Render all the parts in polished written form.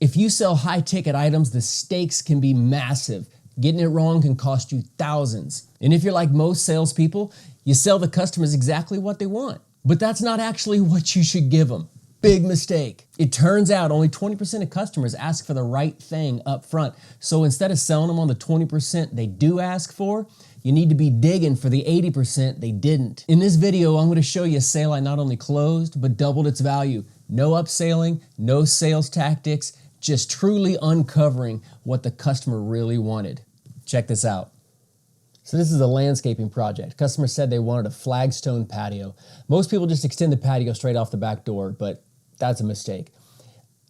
If you sell high ticket items, the stakes can be massive. Getting it wrong can cost you thousands. And if you're like most salespeople, you sell the customers exactly what they want. But that's not actually what you should give them. Big mistake. It turns out only 20% of customers ask for the right thing up front. So instead of selling them on the 20% they do ask for, you need to be digging for the 80% they didn't. In this video, I'm going to show you a sale I not only closed, but doubled its value. No upselling, no sales tactics, just truly uncovering what the customer really wanted. Check this out. So this is a landscaping project. Customer said they wanted a flagstone patio. Most people just extend the patio straight off the back door, but that's a mistake.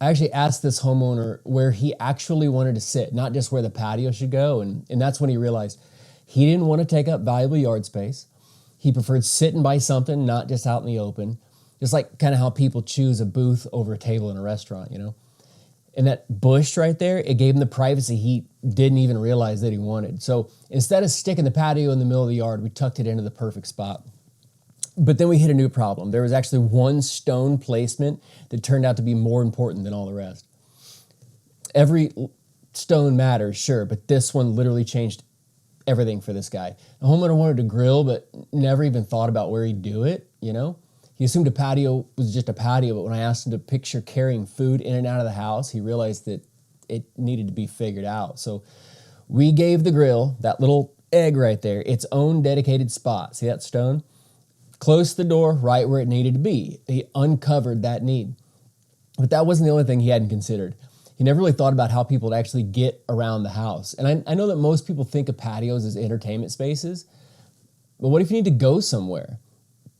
I actually asked this homeowner where he actually wanted to sit, not just where the patio should go, and that's when he realized he didn't want to take up valuable yard space. He preferred sitting by something, not just out in the open. Just like kind of how people choose a booth over a table in a restaurant, you know? And that bush right there, it gave him the privacy he didn't even realize that he wanted. So instead of sticking the patio in the middle of the yard, we tucked it into the perfect spot. But then we hit a new problem. There was actually one stone placement that turned out to be more important than all the rest. Every stone matters, sure, but this one literally changed everything for this guy. The homeowner wanted to grill, but never even thought about where he'd do it, you know? He assumed a patio was just a patio, but when I asked him to picture carrying food in and out of the house, he realized that it needed to be figured out. So we gave the grill, that little egg right there, its own dedicated spot. See that stone? Close the door right where it needed to be. He uncovered that need. But that wasn't the only thing he hadn't considered. He never really thought about how people would actually get around the house. And I know that most people think of patios as entertainment spaces, but what if you need to go somewhere?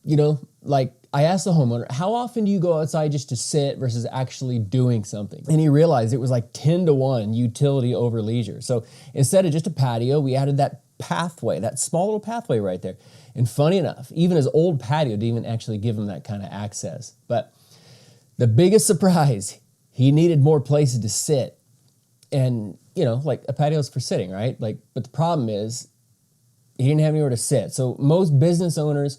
You know, like I asked the homeowner, how often do you go outside just to sit versus actually doing something? And he realized it was like 10-to-1 utility over leisure. So instead of just a patio, we added that pathway, that small little pathway right there. And funny enough, even his old patio didn't even actually give him that kind of access. But the biggest surprise, he needed more places to sit. And, you know, like a patio is for sitting, right? Like, but the problem is he didn't have anywhere to sit. So most business owners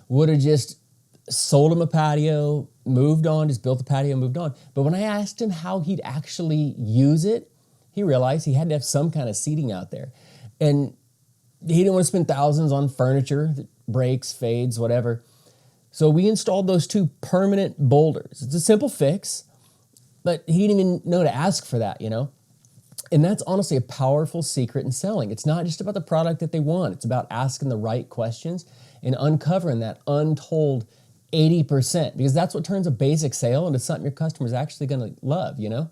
would have just sold him a patio, moved on, just built the patio, moved on. But when I asked him how he'd actually use it, he realized he had to have some kind of seating out there. And he didn't want to spend thousands on furniture that breaks, fades, whatever. So we installed those two permanent boulders. It's a simple fix, but he didn't even know to ask for that, you know? And that's honestly a powerful secret in selling. It's not just about the product that they want. It's about asking the right questions and uncovering that untold 80%, because that's what turns a basic sale into something your customer's actually going to love, you know?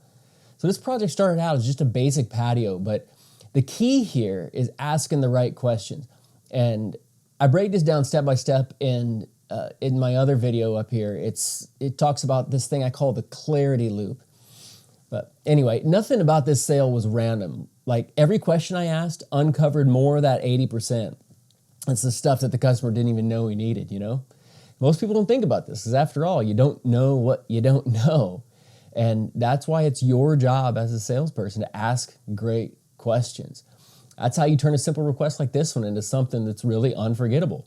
So this project started out as just a basic patio, but the key here is asking the right questions. And I break this down step by step in my other video up here. It talks about this thing I call the clarity loop. But anyway, nothing about this sale was random. Like every question I asked uncovered more of that 80%. It's the stuff that the customer didn't even know he needed, you know? Most people don't think about this because after all, you don't know what you don't know. And that's why it's your job as a salesperson to ask great questions. That's how you turn a simple request like this one into something that's really unforgettable.